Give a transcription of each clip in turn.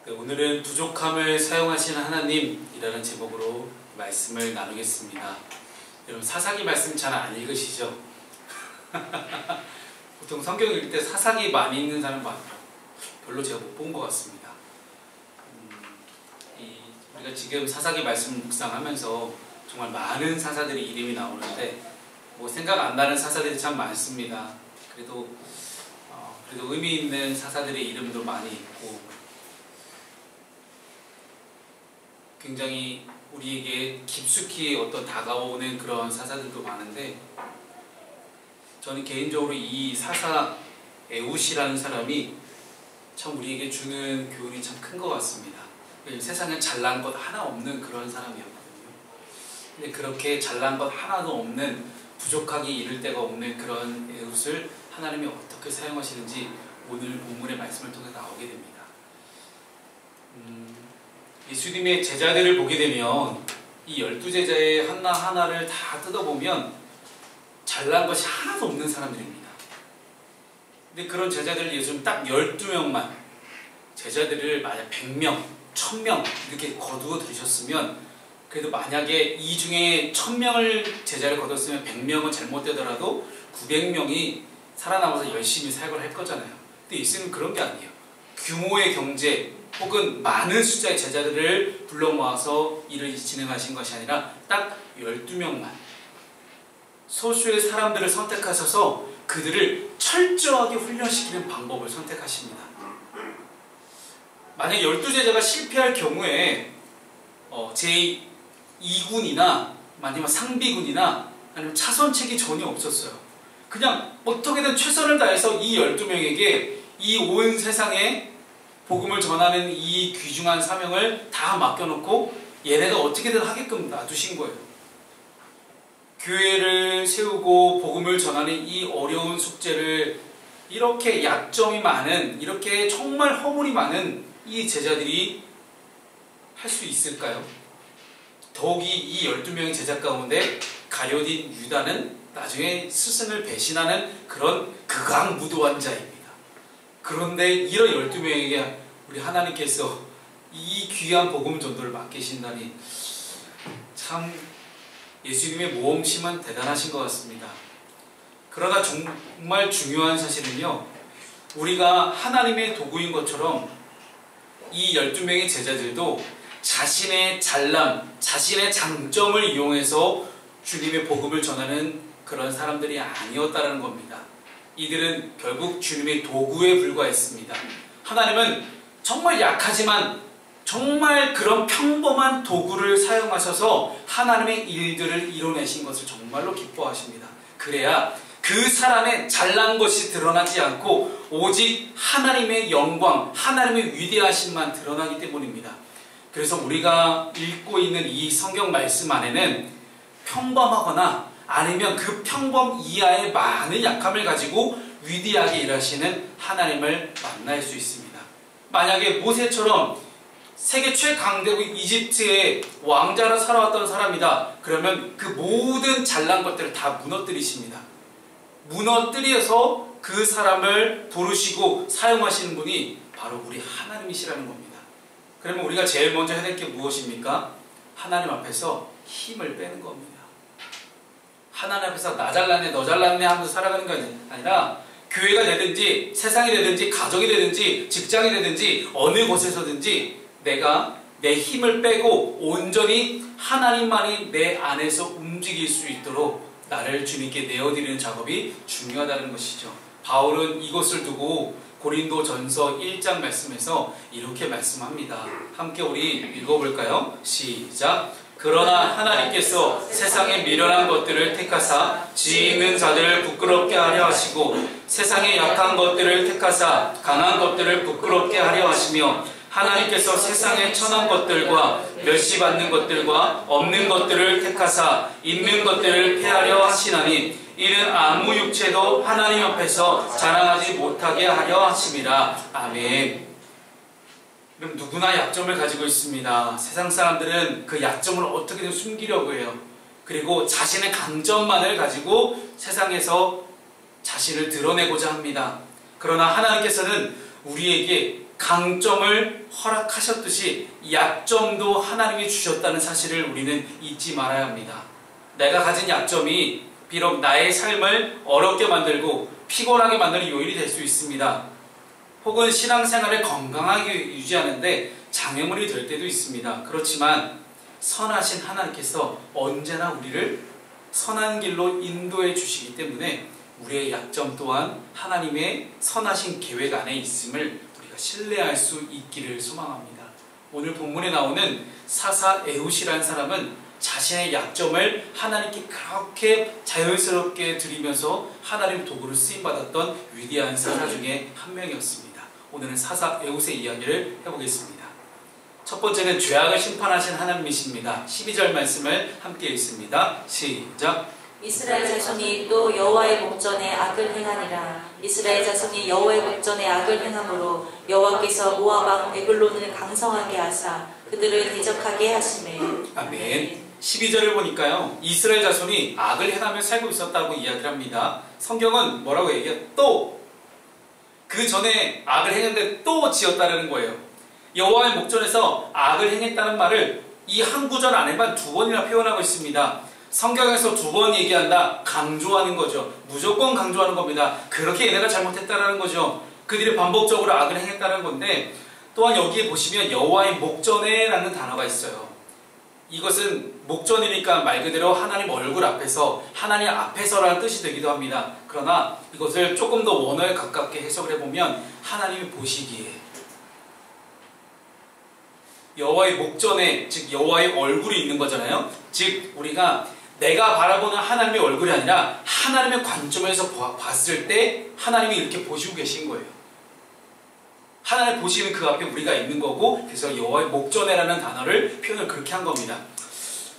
네, 오늘은 부족함을 사용하시는 하나님이라는 제목으로 말씀을 나누겠습니다. 여러분 사사기 말씀 잘 안 읽으시죠? 보통 성경 읽을 때 사사기 많이 읽는 사람 별로 제가 못 본 것 같습니다. 우리가 지금 사사기 말씀 묵상하면서 정말 많은 사사들의 이름이 나오는데 뭐 생각 안 나는 사사들이 참 많습니다. 그래도 의미 있는 사사들의 이름도 많이 있고 굉장히 우리에게 깊숙이 다가오는 그런 사사들도 많은데 저는 개인적으로 이 사사 에훗이라는 사람이 참 우리에게 주는 교훈이 참 큰 것 같습니다. 세상에 잘난 것 하나 없는 그런 사람이었거든요. 근데 그렇게 잘난 것 하나도 없는, 부족하기 이를 데가 없는 그런 에훗을 하나님이 어떻게 사용하시는지 오늘 본문의 말씀을 통해 나오게 됩니다. 예수님의 제자들을 보게 되면 이 12제자의 하나하나를 다 뜯어보면 잘난 것이 하나도 없는 사람들입니다. 근데 그런 제자들 예수님 딱 12명만, 제자들을 만약 100명, 1000명 이렇게 거두어 들으셨으면, 그래도 만약에 이 중에 1000명을 제자를 거뒀으면 100명은 잘못되더라도 900명이 살아남아서 열심히 사역을 할 거잖아요. 근데 예수님은 그런 게 아니에요. 규모의 경제 혹은 많은 숫자의 제자들을 불러 모아서 일을 진행하신 것이 아니라 딱 12명만, 소수의 사람들을 선택하셔서 그들을 철저하게 훈련시키는 방법을 선택하십니다. 만약 12제자가 실패할 경우에 제2군이나 아니면 상비군이나 아니면 차선책이 전혀 없었어요. 그냥 어떻게든 최선을 다해서 이 12명에게 이 온 세상에 복음을 전하는 이 귀중한 사명을 다 맡겨놓고 얘네가 어떻게든 하게끔 놔두신 거예요. 교회를 세우고 복음을 전하는 이 어려운 숙제를 이렇게 약점이 많은, 이렇게 정말 허물이 많은 이 제자들이 할 수 있을까요? 더욱이 이 12명의 제자 가운데 가룟 유다는 나중에 스승을 배신하는 그런 극악무도한 자입니다. 그런데 이런 12명에게 우리 하나님께서 이 귀한 복음 전도를 맡기신다니 참 예수님의 모험심은 대단하신 것 같습니다. 그러나 정말 중요한 사실은요, 우리가 하나님의 도구인 것처럼 이 12명의 제자들도 자신의 잘남, 자신의 장점을 이용해서 주님의 복음을 전하는 그런 사람들이 아니었다는 겁니다. 이들은 결국 주님의 도구에 불과했습니다. 하나님은 정말 약하지만 정말 그런 평범한 도구를 사용하셔서 하나님의 일들을 이뤄내신 것을 정말로 기뻐하십니다. 그래야 그 사람의 잘난 것이 드러나지 않고 오직 하나님의 영광, 하나님의 위대하심만 드러나기 때문입니다. 그래서 우리가 읽고 있는 이 성경 말씀 안에는 평범하거나 아니면 그 평범 이하의 많은 약함을 가지고 위대하게 일하시는 하나님을 만날 수 있습니다. 만약에 모세처럼 세계 최강대국 이집트의 왕자로 살아왔던 사람이다. 그러면 그 모든 잘난 것들을 다 무너뜨리십니다. 무너뜨려서 그 사람을 부르시고 사용하시는 분이 바로 우리 하나님이시라는 겁니다. 그러면 우리가 제일 먼저 해야 될 게 무엇입니까? 하나님 앞에서 힘을 빼는 겁니다. 하나님 앞에서 나 잘났네, 너 잘났네 하면서 살아가는 게 아니라 교회가 되든지 세상이 되든지 가정이 되든지 직장이 되든지 어느 곳에서든지 내가 내 힘을 빼고 온전히 하나님만이 내 안에서 움직일 수 있도록 나를 주님께 내어드리는 작업이 중요하다는 것이죠. 바울은 이것을 두고 고린도전서 1장 말씀에서 이렇게 말씀합니다. 함께 우리 읽어볼까요? 시작! 그러나 하나님께서 세상의 미련한 것들을 택하사 지혜 있는 자들을 부끄럽게 하려 하시고 세상의 약한 것들을 택하사 강한 것들을 부끄럽게 하려 하시며 하나님께서 세상의 천한 것들과 멸시받는 것들과 없는 것들을 택하사 있는 것들을 폐하려 하시나니 이는 아무 육체도 하나님 앞에서 자랑하지 못하게 하려 하심이라. 아멘. 그럼 누구나 약점을 가지고 있습니다. 세상 사람들은 그 약점을 어떻게든 숨기려고 해요. 그리고 자신의 강점만을 가지고 세상에서 자신을 드러내고자 합니다. 그러나 하나님께서는 우리에게 강점을 허락하셨듯이 약점도 하나님이 주셨다는 사실을 우리는 잊지 말아야 합니다. 내가 가진 약점이 비록 나의 삶을 어렵게 만들고 피곤하게 만드는 요인이 될 수 있습니다. 혹은 신앙생활을 건강하게 유지하는데 장애물이 될 때도 있습니다. 그렇지만 선하신 하나님께서 언제나 우리를 선한 길로 인도해 주시기 때문에 우리의 약점 또한 하나님의 선하신 계획 안에 있음을 우리가 신뢰할 수 있기를 소망합니다. 오늘 본문에 나오는 사사 에훗이라는 사람은 자신의 약점을 하나님께 그렇게 자연스럽게 드리면서 하나님 도구로 쓰임받았던 위대한 사사 중에 한 명이었습니다. 오늘은 사사 에훗의 이야기를 해보겠습니다. 첫 번째는 죄악을 심판하신 하나님이십니다. 12절 말씀을 함께 읽습니다. 시작. 이스라엘 자손이 또 여호와의 목전에 악을 행하니라. 이스라엘 자손이 여호와의 목전에 악을 행함으로 여호와께서 모압 왕 에글론을 강성하게 하사 그들을 대적하게 하시매. 아멘. 12절을 보니까요, 이스라엘 자손이 악을 행하며 살고 있었다고 이야기를 합니다. 성경은 뭐라고 얘기해요? 또 그 전에 악을 행했는데 또 지었다는 거예요. 여호와의 목전에서 악을 행했다는 말을 이 한 구절 안에만 2번이나 표현하고 있습니다. 성경에서 2번 얘기한다. 강조하는 거죠. 무조건 강조하는 겁니다. 그렇게 얘네가 잘못했다는 거죠. 그들이 반복적으로 악을 행했다는 건데, 또한 여기에 보시면 여호와의 목전에 라는 단어가 있어요. 이것은 목전이니까 말 그대로 하나님 얼굴 앞에서, 하나님 앞에서라는 뜻이 되기도 합니다. 그러나 이것을 조금 더 원어에 가깝게 해석을 해보면 하나님이 보시기에, 여호와의 목전에, 즉 여호와의 얼굴이 있는 거잖아요. 즉 우리가 내가 바라보는 하나님의 얼굴이 아니라 하나님의 관점에서 봤을 때 하나님이 이렇게 보시고 계신 거예요. 하나님 보시는 그 앞에 우리가 있는 거고, 그래서 여호와의 목전에라는 단어를 표현을 그렇게 한 겁니다.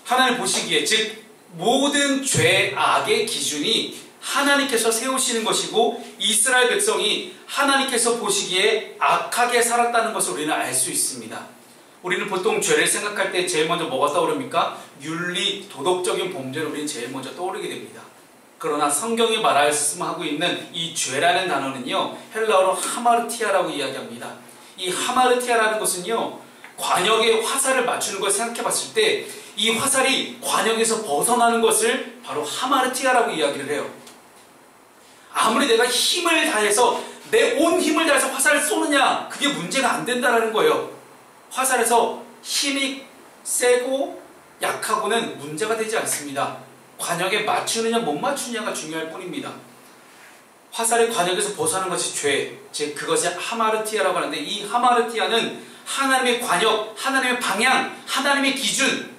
하나님 보시기에, 즉 모든 죄, 악의 기준이 하나님께서 세우시는 것이고 이스라엘 백성이 하나님께서 보시기에 악하게 살았다는 것을 우리는 알 수 있습니다. 우리는 보통 죄를 생각할 때 제일 먼저 뭐가 떠오릅니까? 윤리, 도덕적인 범죄를 우리는 제일 먼저 떠오르게 됩니다. 그러나 성경이 말씀하고 있는 이 죄라는 단어는요, 헬라어로 하마르티아라고 이야기합니다. 이 하마르티아라는 것은요, 관역에 화살을 맞추는 걸 생각해 봤을 때 이 화살이 관역에서 벗어나는 것을 바로 하마르티아라고 이야기를 해요. 아무리 내가 힘을 다해서, 내 온 힘을 다해서 화살을 쏘느냐, 그게 문제가 안 된다는 거예요. 화살에서 힘이 세고 약하고는 문제가 되지 않습니다. 관역에 맞추느냐 못 맞추느냐가 중요할 뿐입니다. 화살의 관역에서 벗어나는 것이 죄, 즉 그것이 하마르티아라고 하는데, 이 하마르티아는 하나님의 관역, 하나님의 방향, 하나님의 기준.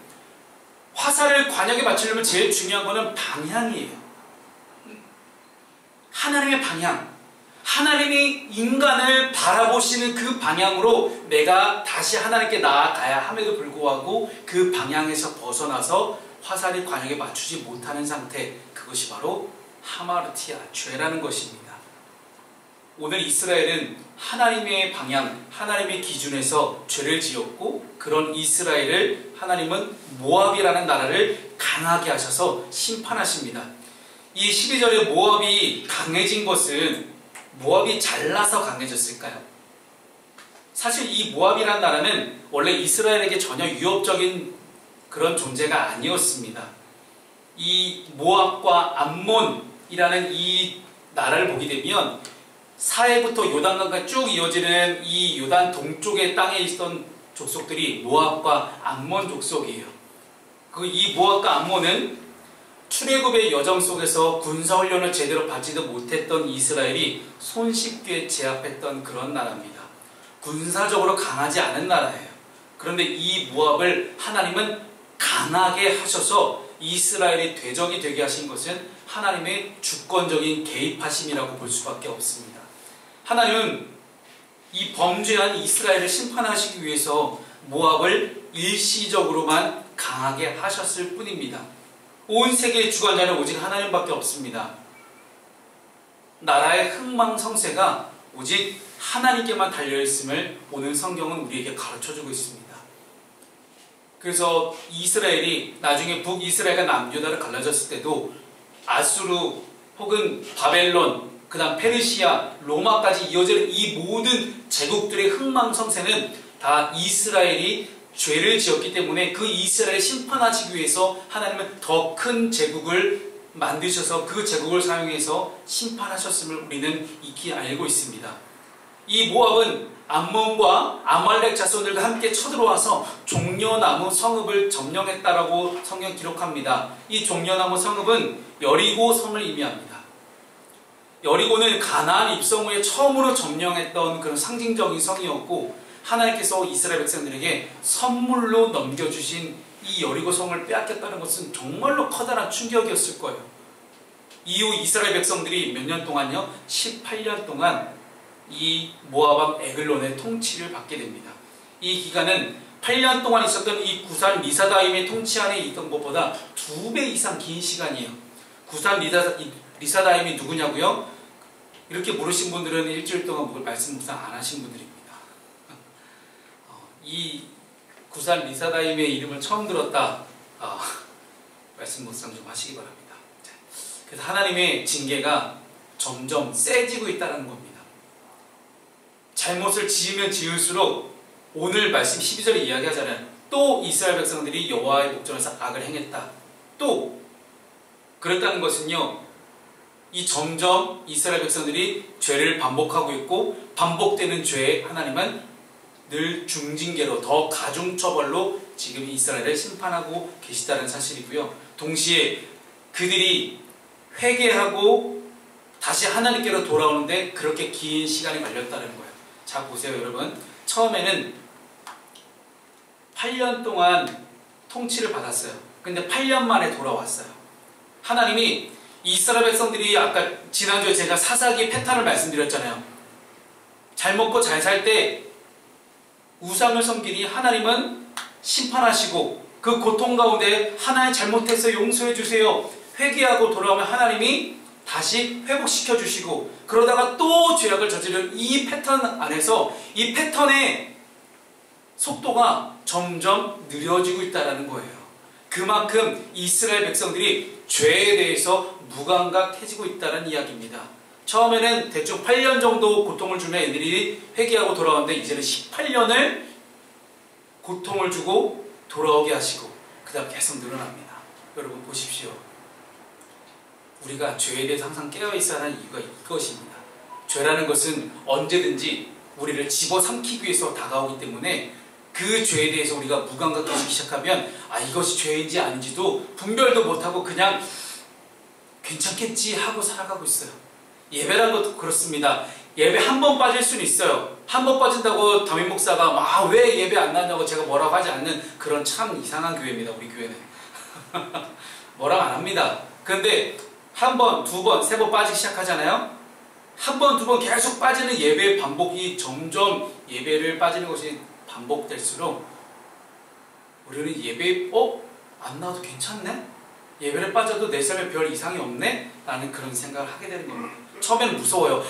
화살을 관역에 맞추려면 제일 중요한 것은 방향이에요. 하나님의 방향. 하나님이 인간을 바라보시는 그 방향으로 내가 다시 하나님께 나아가야 함에도 불구하고 그 방향에서 벗어나서 화살이 관역에 맞추지 못하는 상태, 그것이 바로 하마르티아, 죄라는 것입니다. 오늘 이스라엘은 하나님의 방향, 하나님의 기준에서 죄를 지었고, 그런 이스라엘을 하나님은 모압이라는 나라를 강하게 하셔서 심판하십니다. 이 12절에 모압이 강해진 것은 모압이 잘나서 강해졌을까요? 사실 이 모압이라는 나라는 원래 이스라엘에게 전혀 위협적인 그런 존재가 아니었습니다. 이 모압과 암몬이라는 이 나라를 보게 되면 사해부터 요단강까지 쭉 이어지는 이 요단 동쪽의 땅에 있던 족속들이 모압과 암몬 족속이에요. 이 모압과 암몬은 출애굽의 여정 속에서 군사훈련을 제대로 받지도 못했던 이스라엘이 손쉽게 제압했던 그런 나라입니다. 군사적으로 강하지 않은 나라예요. 그런데 이 모압을 하나님은 강하게 하셔서 이스라엘이 대적이 되게 하신 것은 하나님의 주권적인 개입하심이라고 볼 수밖에 없습니다. 하나님은 이 범죄한 이스라엘을 심판하시기 위해서 모압을 일시적으로만 강하게 하셨을 뿐입니다. 온 세계의 주관자는 오직 하나님밖에 없습니다. 나라의 흥망성쇠가 오직 하나님께만 달려있음을 오늘 성경은 우리에게 가르쳐주고 있습니다. 그래서 이스라엘이 나중에 북이스라엘과 남유다를 갈라졌을 때도 아수르 혹은 바벨론, 그 다음 페르시아, 로마까지 이어지는 이 모든 제국들의 흥망성쇠는 다 이스라엘이 죄를 지었기 때문에 그 이스라엘을 심판하시기 위해서 하나님은 더 큰 제국을 만드셔서 그 제국을 사용해서 심판하셨음을 우리는 익히 알고 있습니다. 이 모압은 암몬과 아말렉 자손들과 함께 쳐들어와서 종려나무 성읍을 점령했다라고 성경 기록합니다. 이 종려나무 성읍은 여리고 성을 의미합니다. 여리고는 가나안 입성 후에 처음으로 점령했던 그런 상징적인 성이었고, 하나님께서 이스라엘 백성들에게 선물로 넘겨주신 이 여리고 성을 빼앗겼다는 것은 정말로 커다란 충격이었을 거예요. 이후 이스라엘 백성들이 몇 년 동안요? 18년 동안 이 모압 에글론의 통치를 받게 됩니다. 이 기간은 8년 동안 있었던 이 구산 리사다임의 통치 안에 있던 것보다 2배 이상 긴 시간이에요. 구산 리사다임이 누구냐고요? 이렇게 물으신 분들은 일주일 동안 말씀 묵상 안 하신 분들입니다. 이 구산 리사다임의 이름을 처음 들었다. 말씀 묵상 좀 하시기 바랍니다. 그래서 하나님의 징계가 점점 세지고 있다는 겁니다. 잘못을 지으면 지을수록 오늘 말씀 12절에 이야기하잖아요. 또 이스라엘 백성들이 여호와의 목전에서 악을 행했다. 또 그랬다는 것은요, 이 점점 이스라엘 백성들이 죄를 반복하고 있고, 반복되는 죄에 하나님은 늘 중징계로, 더 가중처벌로 지금 이스라엘을 심판하고 계시다는 사실이고요. 동시에 그들이 회개하고 다시 하나님께로 돌아오는데 그렇게 긴 시간이 걸렸다는 거예요. 자, 보세요 여러분. 처음에는 8년 동안 통치를 받았어요. 근데 8년 만에 돌아왔어요. 하나님이 이스라엘 백성들이 아까 지난주에 제가 사사기 패턴을 말씀드렸잖아요. 잘 먹고 잘 살 때 우상을 섬기니 하나님은 심판하시고, 그 고통 가운데 하나님 잘못해서 용서해 주세요, 회개하고 돌아오면 하나님이 다시 회복시켜 주시고, 그러다가 또 죄악을 저지른 이 패턴 안에서 이 패턴의 속도가 점점 느려지고 있다는 거예요. 그만큼 이스라엘 백성들이 죄에 대해서 무감각해지고 있다는 이야기입니다. 처음에는 대충 8년 정도 고통을 주면 애들이 회개하고 돌아오는데, 이제는 18년을 고통을 주고 돌아오게 하시고 그 다음 계속 늘어납니다. 여러분 보십시오. 우리가 죄에 대해서 항상 깨어있어야 하는 이유가 이것입니다. 죄라는 것은 언제든지 우리를 집어삼키기 위해서 다가오기 때문에 그 죄에 대해서 우리가 무감각해지기 시작하면 이것이 죄인지 아닌지도 분별도 못하고 그냥 괜찮겠지 하고 살아가고 있어요. 예배란 것도 그렇습니다. 예배 한 번 빠질 수는 있어요. 한 번 빠진다고 담임 목사가 왜 예배 안 나냐고 제가 뭐라고 하지 않는 그런 참 이상한 교회입니다. 우리 교회는 뭐라고 안 합니다. 그런데 한 번, 두 번, 세 번 빠지기 시작하잖아요. 한 번, 두 번 계속 빠지는 예배의 반복이 점점 예배를 빠지는 것이 반복될수록 우리는 예배 안 나와도 괜찮네? 예배를 빠져도 내 삶에 별 이상이 없네? 라는 그런 생각을 하게 되는 겁니다. 처음에는 무서워요.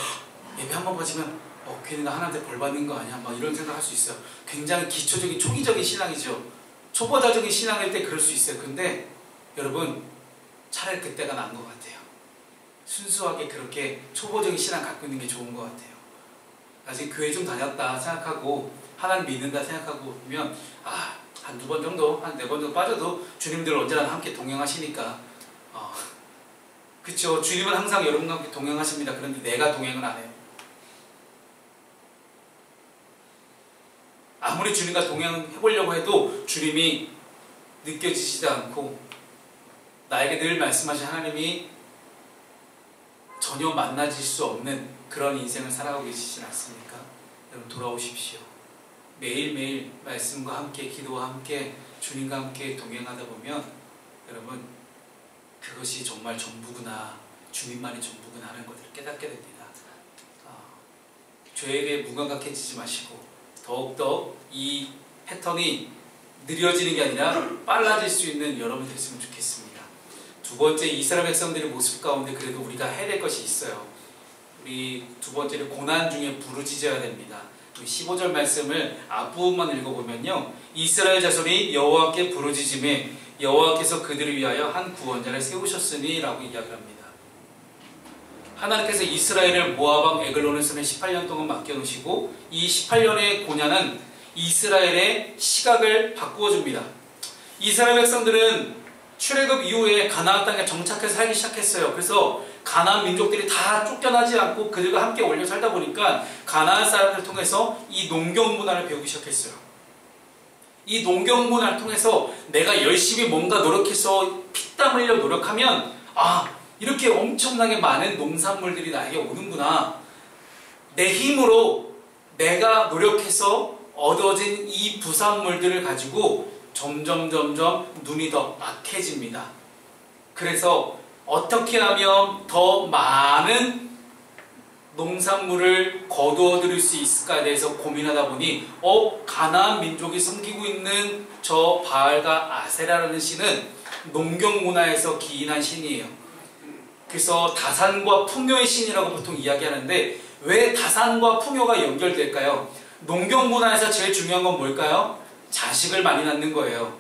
예배 한 번 빠지면 괜히 나 하나님한테 벌 받는 거 아니야? 이런 생각 할 수 있어요. 굉장히 기초적인 초기적인 신앙이죠. 초보자적인 신앙일 때 그럴 수 있어요. 근데 여러분 차라리 그때가 나은 것 같아요. 순수하게 그렇게 초보적인 신앙 갖고 있는 게 좋은 것 같아요. 아직 교회 좀 다녔다 생각하고 하나님 믿는다 생각하고 보면 한 두 번 정도, 한 네 번 정도 빠져도 주님들 언제나 함께 동행하시니까 그쵸. 주님은 항상 여러분과 함께 동행하십니다. 그런데 내가 동행을 안 해요. 아무리 주님과 동행해보려고 해도 주님이 느껴지지도 않고 나에게 늘 말씀하신 하나님이 전혀 만나질 수 없는 그런 인생을 살아가고 계시지 않습니까? 여러분 돌아오십시오. 매일매일 말씀과 함께 기도와 함께 주님과 함께 동행하다 보면 여러분 그것이 정말 전부구나, 주님만이 전부구나 하는 것을 깨닫게 됩니다. 죄에 대해 무감각해지지 마시고 더욱더 이 패턴이 느려지는 게 아니라 빨라질 수 있는 여러분 됐으면 좋겠습니다. 두 번째, 이스라엘 백성들의 모습 가운데 그래도 우리가 해야 될 것이 있어요. 우리 두 번째는 고난 중에 부르짖어야 됩니다. 15절 말씀을 앞부분만 읽어보면요, 이스라엘 자손이 여호와께 부르짖음에 여호와께서 그들을 위하여 한 구원자를 세우셨으니 라고 이야기를 합니다. 하나님께서 이스라엘을 모압 왕 에글론의 손에 18년 동안 맡겨놓으시고 이 18년의 고난은 이스라엘의 시각을 바꾸어 줍니다. 이스라엘 백성들은 출애굽 이후에 가나안 땅에 정착해서 살기 시작했어요. 그래서 가나안 민족들이 다 쫓겨나지 않고 그들과 함께 올려 살다 보니까 가나안 사람들을 통해서 이 농경 문화를 배우기 시작했어요. 이 농경 문화를 통해서 내가 열심히 뭔가 노력해서 피땀 흘려 노력하면 이렇게 엄청나게 많은 농산물들이 나에게 오는구나. 내 힘으로 내가 노력해서 얻어진 이 부산물들을 가지고 점점 눈이 더 악해집니다. 그래서 어떻게 하면 더 많은 농산물을 거두어들일 수 있을까에 대해서 고민하다 보니 가나안 민족이 섬기고 있는 저 바알과 아세라라는 신은 농경 문화에서 기인한 신이에요. 그래서 다산과 풍요의 신이라고 보통 이야기하는데 왜 다산과 풍요가 연결될까요? 농경 문화에서 제일 중요한 건 뭘까요? 자식을 많이 낳는 거예요.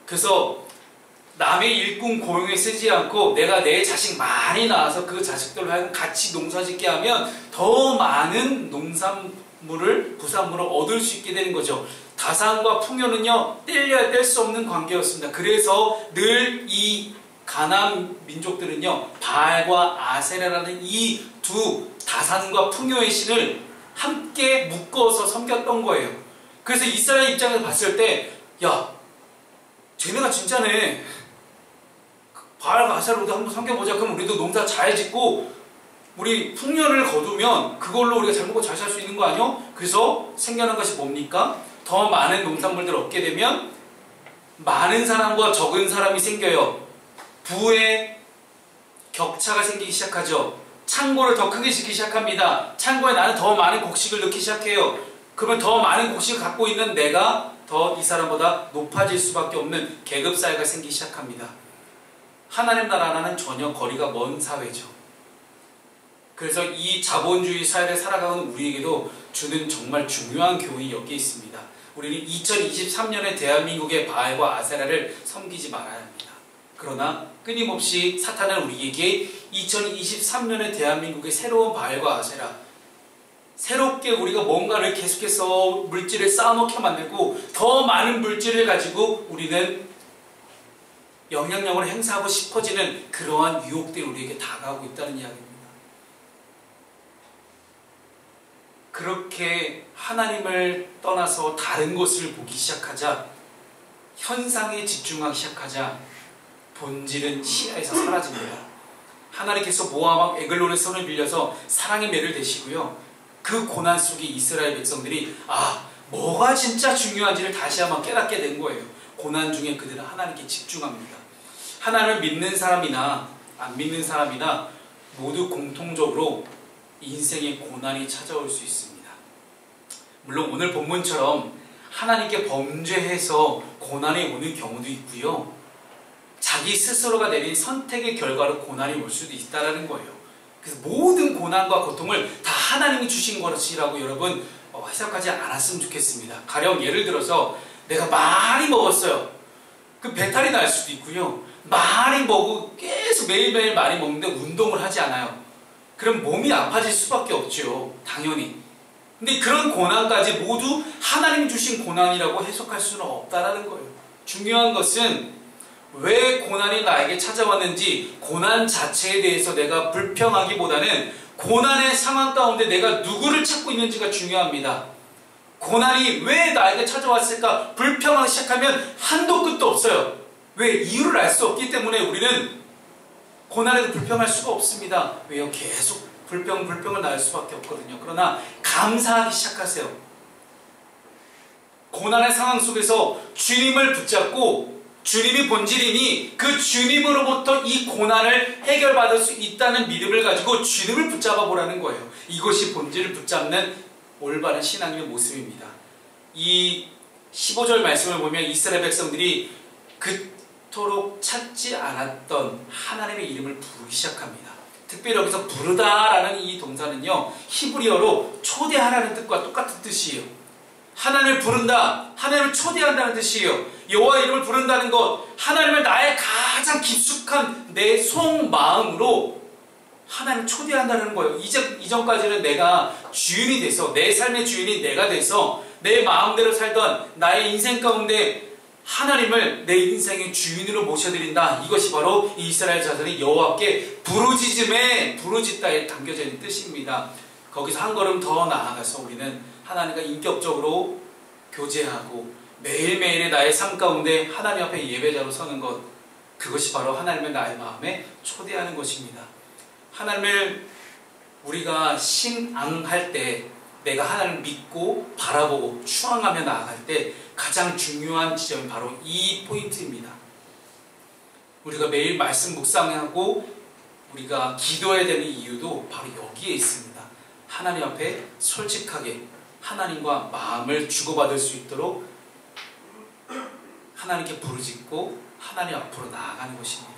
그래서 남의 일꾼 고용에 쓰지 않고 내가 내 자식 많이 낳아서 그 자식들과 같이 농사짓게 하면 더 많은 농산물을, 부산물을 얻을 수 있게 되는 거죠. 다산과 풍요는요, 뗄래야 뗄 수 없는 관계였습니다. 그래서 늘 이 가나안 민족들은요, 바알과 아세라라는 이 두 다산과 풍요의 신을 함께 묶어서 섬겼던 거예요. 그래서 이스라엘 입장에서 봤을 때, 야, 쟤네가 진짜네. 바알과 아세라로 한번 섬겨보자. 그럼 우리도 농사 잘 짓고 우리 풍년을 거두면 그걸로 우리가 잘 먹고 잘 살 수 있는 거 아니요? 그래서 생겨난 것이 뭡니까? 더 많은 농산물들을 얻게 되면 많은 사람과 적은 사람이 생겨요. 부의 격차가 생기기 시작하죠. 창고를 더 크게 짓기 시작합니다. 창고에 나는 더 많은 곡식을 넣기 시작해요. 그러면 더 많은 곡식을 갖고 있는 내가 더 이 사람보다 높아질 수밖에 없는 계급 사회가 생기기 시작합니다. 하나님 나라와는 전혀 거리가 먼 사회죠. 그래서 이 자본주의 사회를 살아가는 우리에게도 주는 정말 중요한 교훈이 여기에 있습니다. 우리는 2023년에 대한민국의 바알과 아세라를 섬기지 말아야 합니다. 그러나 끊임없이 사탄은 우리에게 2023년의 대한민국의 새로운 바알과 아세라, 새롭게 우리가 뭔가를 계속해서 물질을 쌓아놓게 만들고 더 많은 물질을 가지고 우리는 영향력을 행사하고 싶어지는 그러한 유혹들이 우리에게 다가오고 있다는 이야기입니다. 그렇게 하나님을 떠나서 다른 것을 보기 시작하자, 현상에 집중하기 시작하자 본질은 시야에서 사라집니다. 하나님께서 모압 왕 에글론의 손을 빌려서 사랑의 매를 대시고요, 그 고난 속에 이스라엘 백성들이 뭐가 진짜 중요한지를 다시 한번 깨닫게 된 거예요. 고난 중에 그들은 하나님께 집중합니다. 하나님을 믿는 사람이나 안 믿는 사람이나 모두 공통적으로 인생의 고난이 찾아올 수 있습니다. 물론 오늘 본문처럼 하나님께 범죄해서 고난이 오는 경우도 있고요, 자기 스스로가 내린 선택의 결과로 고난이 올 수도 있다는 거예요. 그래서 모든 고난과 고통을 다 하나님이 주신 것이라고 여러분 해석하지 않았으면 좋겠습니다. 가령 예를 들어서 내가 많이 먹었어요. 그 배탈이 날 수도 있고요, 많이 먹고 계속 매일매일 많이 먹는데 운동을 하지 않아요. 그럼 몸이 아파질 수밖에 없죠, 당연히. 근데 그런 고난까지 모두 하나님이 주신 고난이라고 해석할 수는 없다라는 거예요. 중요한 것은 왜 고난이 나에게 찾아왔는지, 고난 자체에 대해서 내가 불평하기보다는 고난의 상황 가운데 내가 누구를 찾고 있는지가 중요합니다. 고난이 왜 나에게 찾아왔을까 불평하기 시작하면 한도 끝도 없어요. 왜? 이유를 알 수 없기 때문에 우리는 고난에도 불평할 수가 없습니다. 왜요? 계속 불평을 낳을 수밖에 없거든요. 그러나 감사하기 시작하세요. 고난의 상황 속에서 주님을 붙잡고, 주님이 본질이니 그 주님으로부터 이 고난을 해결받을 수 있다는 믿음을 가지고 주님을 붙잡아 보라는 거예요. 이것이 본질을 붙잡는 올바른 신앙의 모습입니다. 이 15절 말씀을 보면 이스라엘 백성들이 그토록 찾지 않았던 하나님의 이름을 부르기 시작합니다. 특별히 여기서 부르다라는 이 동사는요, 히브리어로 초대하라는 뜻과 똑같은 뜻이에요. 하나님을 부른다, 하나님을 초대한다는 뜻이에요. 여호와의 이름을 부른다는 것, 하나님을 나의 가장 깊숙한 내 속마음으로 하나님 초대한다는 거예요. 이전까지는 내가 주인이 돼서, 내 삶의 주인이 내가 돼서 내 마음대로 살던 나의 인생 가운데 하나님을 내 인생의 주인으로 모셔드린다. 이것이 바로 이스라엘 자손이 여호와께 부르짖다에 담겨져 있는 뜻입니다. 거기서 한 걸음 더 나아가서 우리는 하나님과 인격적으로 교제하고 매일매일의 나의 삶 가운데 하나님 앞에 예배자로 서는 것, 그것이 바로 하나님을 나의 마음에 초대하는 것입니다. 하나님을 우리가 신앙할 때, 내가 하나님을 믿고 바라보고 추앙하며 나아갈 때 가장 중요한 지점이 바로 이 포인트입니다. 우리가 매일 말씀 묵상하고 우리가 기도해야 되는 이유도 바로 여기에 있습니다. 하나님 앞에 솔직하게 하나님과 마음을 주고받을 수 있도록 하나님께 부르짖고 하나님 앞으로 나아가는 것입니다.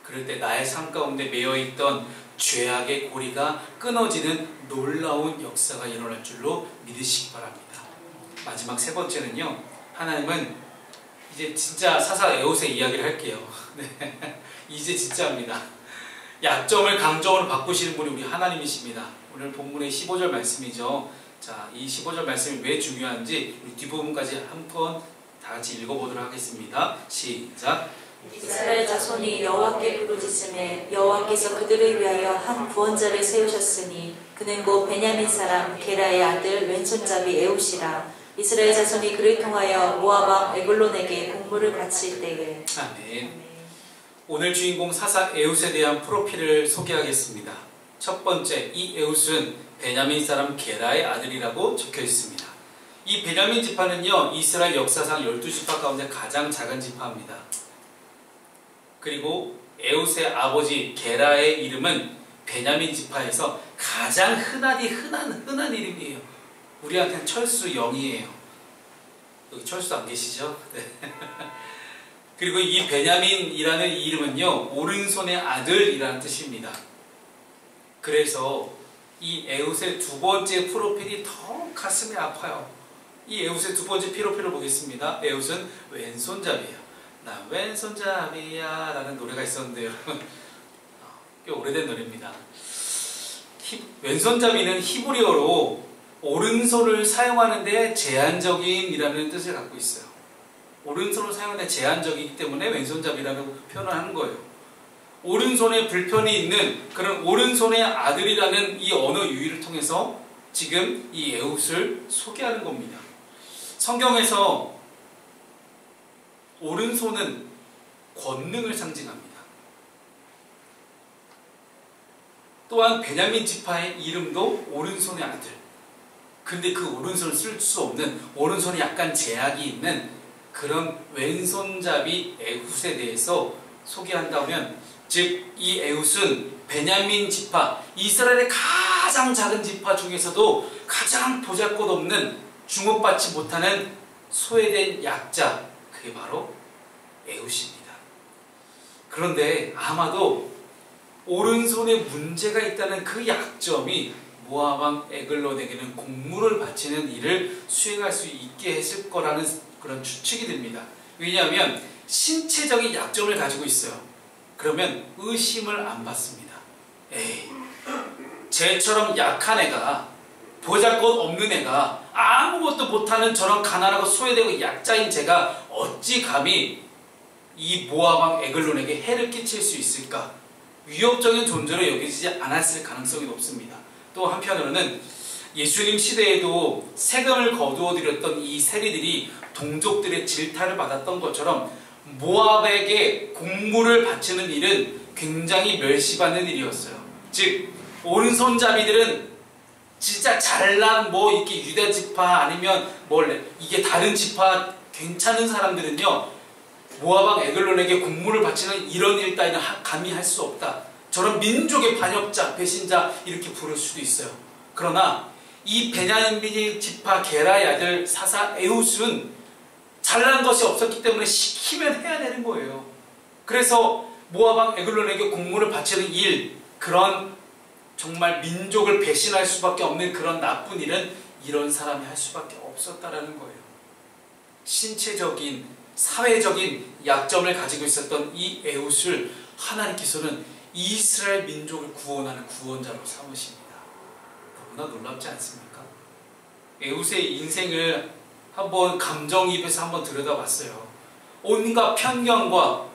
그럴 때 나의 삶 가운데 매여있던 죄악의 고리가 끊어지는 놀라운 역사가 일어날 줄로 믿으시기 바랍니다. 마지막 세 번째는요, 하나님은 이제 진짜 사사 에옷의 이야기를 할게요. 네. 이제 진짜입니다. 약점을 강점으로 바꾸시는 분이 우리 하나님이십니다. 오늘 본문의 15절 말씀이죠. 자, 이 15절 말씀이 왜 중요한지 우리 뒷부분까지 한번 다 같이 읽어보도록 하겠습니다. 시작. 이스라엘 자손이 여호와께 부르짖음에 여호와께서 그들을 위하여 한 구원자를 세우셨으니 그는 곧 베냐민 사람 게라의 아들 왼손잡이 에웃이라. 이스라엘 자손이 그를 통하여 모압 왕 에글론에게 공물을 바칠 때에. 아멘. 오늘 주인공 사사 에웃에 대한 프로필을 소개하겠습니다. 첫 번째, 이 에웃은 베냐민 사람 게라의 아들이라고 적혀 있습니다. 이 베냐민 지파는요, 이스라엘 역사상 12지파 가운데 가장 작은 지파입니다. 그리고 에웃의 아버지 게라의 이름은 베냐민 지파에서 가장 흔한 이름이에요. 우리한테는 철수 영이에요. 여기 철수 안 계시죠? 네. 그리고 이 베냐민이라는 이름은요, 오른손의 아들이라는 뜻입니다. 그래서 이 에웃의 두 번째 프로필이 더 가슴이 아파요. 이 에웃의 두 번째 프로필을 보겠습니다. 에웃은 왼손잡이에요. 나 왼손잡이야 라는 노래가 있었는데요. 꽤 오래된 노래입니다. 왼손잡이는 히브리어로 오른손을 사용하는데 제한적인이라는 뜻을 갖고 있어요. 오른손을 사용하는데 제한적이기 때문에 왼손잡이라고 표현을 하는 거예요. 오른손에 불편이 있는 그런 오른손의 아들이라는 이 언어 유희를 통해서 지금 이 에웃을 소개하는 겁니다. 성경에서 오른손은 권능을 상징합니다. 또한 베냐민 지파의 이름도 오른손의 아들. 근데 그 오른손을 쓸 수 없는, 오른손에 약간 제약이 있는 그런 왼손잡이 에웃에 대해서 소개한다면, 즉 이 에웃은 베냐민 지파, 이스라엘의 가장 작은 지파 중에서도 가장 보잘것없는, 주목받지 못하는 소외된 약자, 그게 바로 에웃입니다. 그런데 아마도 오른손에 문제가 있다는 그 약점이 모압 왕 에글론에게는 공물을 바치는 일을 수행할 수 있게 했을 거라는 그런 추측이 됩니다. 왜냐하면 신체적인 약점을 가지고 있어요. 그러면 의심을 안 받습니다. 에이, 쟤처럼 약한 애가, 보잘것없는 애가, 아무것도 못하는 저런 가난하고 소외되고 약자인 제가 어찌 감히 이 모압 왕 에글론에게 해를 끼칠 수 있을까? 위협적인 존재로 여기지 않았을 가능성이 높습니다. 또 한편으로는 예수님 시대에도 세금을 거두어 들였던 이 세리들이 동족들의 질타를 받았던 것처럼 모압에게 공물을 바치는 일은 굉장히 멸시받는 일이었어요. 즉 오른손잡이들은 진짜 잘난 이렇게 유대 지파 아니면 이게 다른 지파 괜찮은 사람들은요, 모압 왕 에글론에게 공물을 바치는 이런 일 따위는 감히 할 수 없다. 저런 민족의 반역자, 배신자 이렇게 부를 수도 있어요. 그러나 이 베냐민 지파 게라의 아들 사사 에웃은 잘난 것이 없었기 때문에 시키면 해야 되는 거예요. 그래서 모압 왕 에글론에게 공물을 바치는 일, 그런 정말 민족을 배신할 수밖에 없는 그런 나쁜 일은 이런 사람이 할 수밖에 없었다라는 거예요. 신체적인, 사회적인 약점을 가지고 있었던 이 에웃을 하나님께서는 이스라엘 민족을 구원하는 구원자로 삼으십니다. 너무나 놀랍지 않습니까? 에훗의 인생을 한번 감정이입해서 한번 들여다봤어요. 온갖 편견과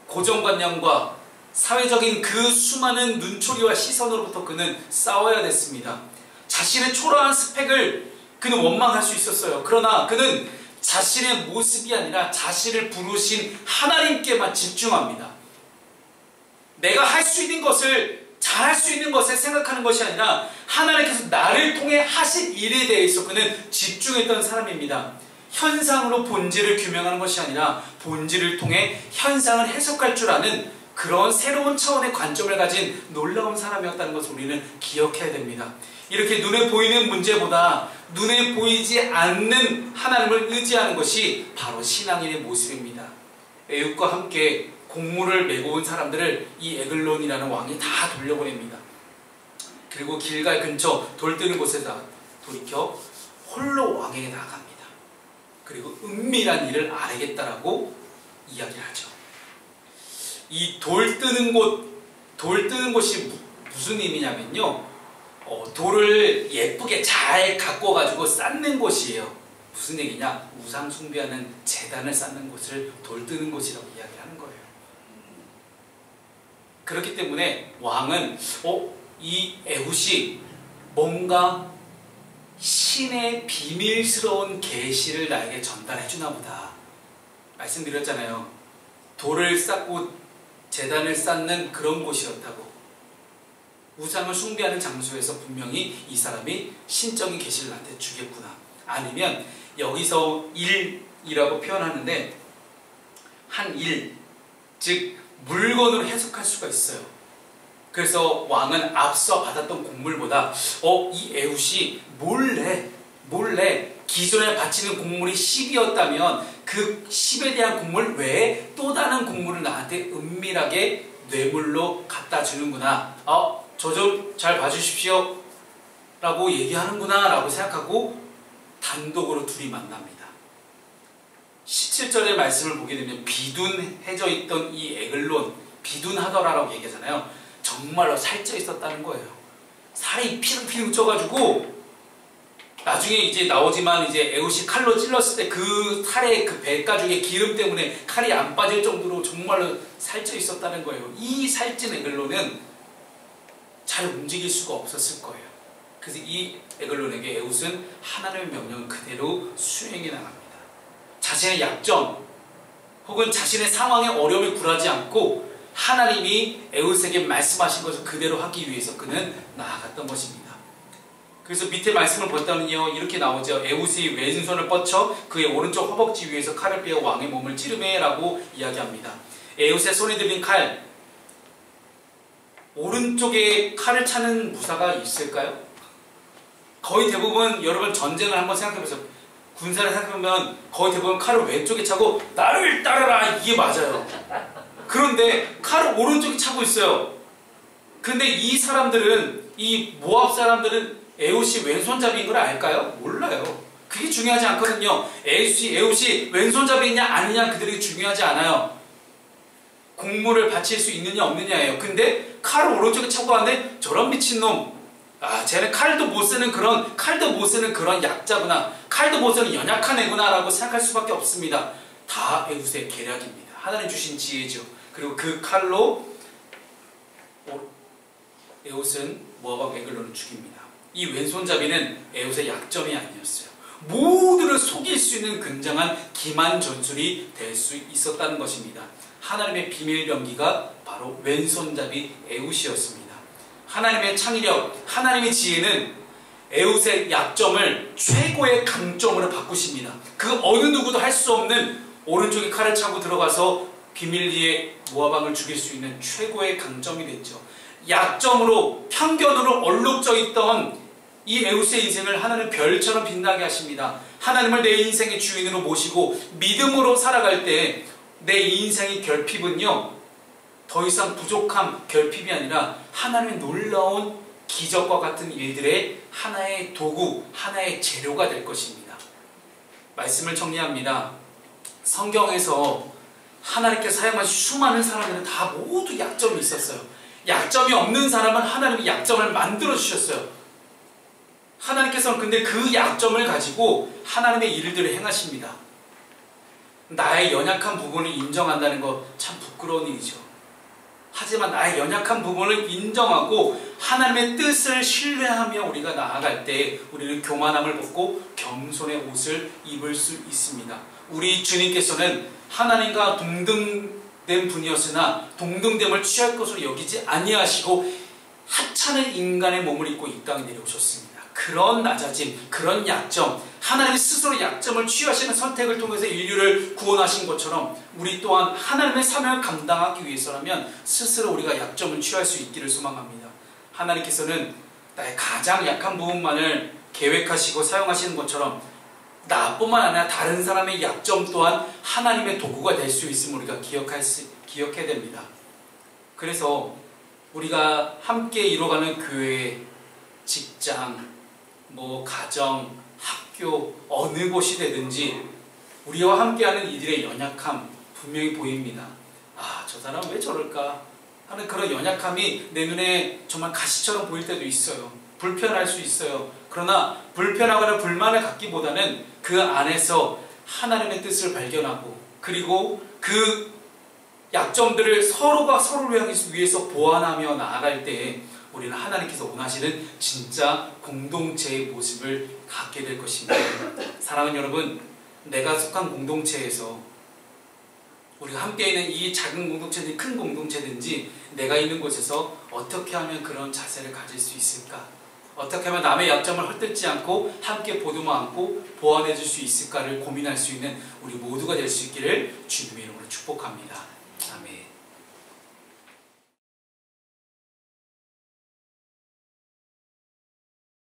고정관념과 사회적인 그 수많은 눈초리와 시선으로부터 그는 싸워야 됐습니다. 자신의 초라한 스펙을 그는 원망할 수 있었어요. 그러나 그는 자신의 모습이 아니라 자신을 부르신 하나님께만 집중합니다. 내가 할 수 있는 것을, 잘할 수 있는 것에 생각하는 것이 아니라 하나님께서 나를 통해 하신 일에 대해서 그는 집중했던 사람입니다. 현상으로 본질을 규명하는 것이 아니라 본질을 통해 현상을 해석할 줄 아는 그런 새로운 차원의 관점을 가진 놀라운 사람이었다는 것을 우리는 기억해야 됩니다. 이렇게 눈에 보이는 문제보다 눈에 보이지 않는 하나님을 의지하는 것이 바로 신앙인의 모습입니다. 에훗과 함께 공물을 메고 온 사람들을 이 에글론이라는 왕이 다 돌려보냅니다. 그리고 길갈 근처 돌뜨는 곳에다 돌이켜 홀로 왕에게 나아갑니다. 그리고 은밀한 일을 알겠다라고 이야기를 하죠. 이 돌뜨는 곳이 무슨 의미냐면요, 돌을 예쁘게 잘 가꿔가지고 쌓는 곳이에요. 무슨 얘기냐? 우상 숭배하는 제단을 쌓는 곳을 돌뜨는 곳이라고 이야기하는 거예요. 그렇기 때문에 왕은 이 에훗이 뭔가 신의 비밀스러운 계시를 나에게 전달해 주나 보다. 말씀드렸잖아요. 돌을 쌓고 제단을 쌓는 그런 곳이었다고. 우상을 숭배하는 장소에서 분명히 이 사람이 신적인 계시를 나한테 주겠구나. 아니면 여기서 일이라고 표현하는데 한 일, 즉 물건으로 해석할 수가 있어요. 그래서 왕은 앞서 받았던 곡물보다 이 에훗이 몰래 기존에 바치는 곡물이 10이었다면 그 10에 대한 곡물 외에 또 다른 곡물을 나한테 은밀하게 뇌물로 갖다 주는구나. 저 좀 잘 봐주십시오 라고 얘기하는구나 라고 생각하고 단독으로 둘이 만납니다. 17절의 말씀을 보게 되면 비둔해져 있던 이 에글론, 비둔하더라라고 얘기하잖아요. 정말로 살쪄 있었다는 거예요. 살이 피룩피룩 쪄가지고 나중에 이제 나오지만 이제 에훗이 칼로 찔렀을 때 그 살의 그 배가죽의 기름 때문에 칼이 안 빠질 정도로 정말로 살쪄 있었다는 거예요. 이 살찐 에글론은 잘 움직일 수가 없었을 거예요. 그래서 이 에글론에게 에훗은 하나님의 명령을 그대로 수행해 나갑니다. 자신의 약점 혹은 자신의 상황에 어려움을 굴하지 않고 하나님이 에훗에게 말씀하신 것을 그대로 하기 위해서 그는 나아갔던 것입니다. 그래서 밑에 말씀을 보다는요, 이렇게 나오죠. 에훗이 왼손을 뻗쳐 그의 오른쪽 허벅지 위에서 칼을 빼어 왕의 몸을 찌르매 라고 이야기합니다. 에훗의 손에 들린 칼, 오른쪽에 칼을 차는 무사가 있을까요? 거의 대부분 여러분 전쟁을 한번 생각해보세요. 군사를 생각해보면 거의 대부분 칼을 왼쪽에 차고 나를 따르라 이게 맞아요. 그런데 칼을 오른쪽에 차고 있어요. 근데 이 사람들은, 이 모압 사람들은 에훗이 왼손잡이인 걸 알까요? 몰라요. 그게 중요하지 않거든요. 에훗이 왼손잡이냐 아니냐 그들이 중요하지 않아요. 곡물을 바칠 수 있느냐 없느냐예요. 근데 칼을 오른쪽에 차고 왔는데 저런 미친놈, 쟤는 칼도 못 쓰는 그런 약자구나, 칼도 못 쓰는 연약한 애구나 라고 생각할 수밖에 없습니다. 다 에훗의 계략입니다. 하나님 주신 지혜죠. 그리고 그 칼로 에훗은 모압 에글론을 죽입니다. 이 왼손잡이는 에훗의 약점이 아니었어요. 모두를 속일 수 있는 굉장한 기만 전술이 될 수 있었다는 것입니다. 하나님의 비밀 병기가 바로 왼손잡이 에훗이었습니다. 하나님의 창의력, 하나님의 지혜는 에훗의 약점을 최고의 강점으로 바꾸십니다. 그 어느 누구도 할 수 없는 오른쪽에 칼을 차고 들어가서 비밀리에 모압왕을 죽일 수 있는 최고의 강점이 됐죠. 약점으로, 편견으로 얼룩져 있던 이 에훗의 인생을 하나님 별처럼 빛나게 하십니다. 하나님을 내 인생의 주인으로 모시고 믿음으로 살아갈 때 내 인생의 결핍은요, 더 이상 부족함, 결핍이 아니라 하나님의 놀라운 기적과 같은 일들의 하나의 도구, 하나의 재료가 될 것입니다. 말씀을 정리합니다. 성경에서 하나님께 사용하신 수많은 사람들은 다 모두 약점이 있었어요. 약점이 없는 사람은 하나님이 약점을 만들어 주셨어요. 하나님께서는 근데 그 약점을 가지고 하나님의 일들을 행하십니다. 나의 연약한 부분을 인정한다는 거 참 부끄러운 일이죠. 하지만 나의 연약한 부분을 인정하고 하나님의 뜻을 신뢰하며 우리가 나아갈 때 우리는 교만함을 벗고 겸손의 옷을 입을 수 있습니다. 우리 주님께서는 하나님과 동등된 분이었으나 동등됨을 취할 것으로 여기지 아니하시고 하찮은 인간의 몸을 입고 이 땅에 내려오셨습니다. 그런 낮아짐, 그런 약점, 하나님이 스스로 약점을 취하시는 선택을 통해서 인류를 구원하신 것처럼 우리 또한 하나님의 사명을 감당하기 위해서라면 스스로 우리가 약점을 취할 수 있기를 소망합니다. 하나님께서는 나의 가장 약한 부분만을 계획하시고 사용하시는 것처럼 나뿐만 아니라 다른 사람의 약점 또한 하나님의 도구가 될 수 있음을 우리가 기억해야 됩니다. 그래서 우리가 함께 이뤄가는 교회, 직장, 가정, 학교, 어느 곳이 되든지 우리와 함께하는 이들의 연약함 분명히 보입니다. 저 사람 왜 저럴까 하는 그런 연약함이 내 눈에 정말 가시처럼 보일 때도 있어요. 불편할 수 있어요. 그러나 불편하거나 불만을 갖기보다는 그 안에서 하나님의 뜻을 발견하고 그리고 그 약점들을 서로가 서로를 위해서 보완하며 나아갈 때에 우리는 하나님께서 원하시는 진짜 공동체의 모습을 갖게 될 것입니다. 사랑하는 여러분, 내가 속한 공동체에서 우리가 함께 있는 이 작은 공동체든지 큰 공동체든지 내가 있는 곳에서 어떻게 하면 그런 자세를 가질 수 있을까? 어떻게 하면 남의 약점을 헐뜯지 않고 함께 보듬어 안고 보완해 줄 수 있을까를 고민할 수 있는 우리 모두가 될 수 있기를 주님의 이름으로 축복합니다.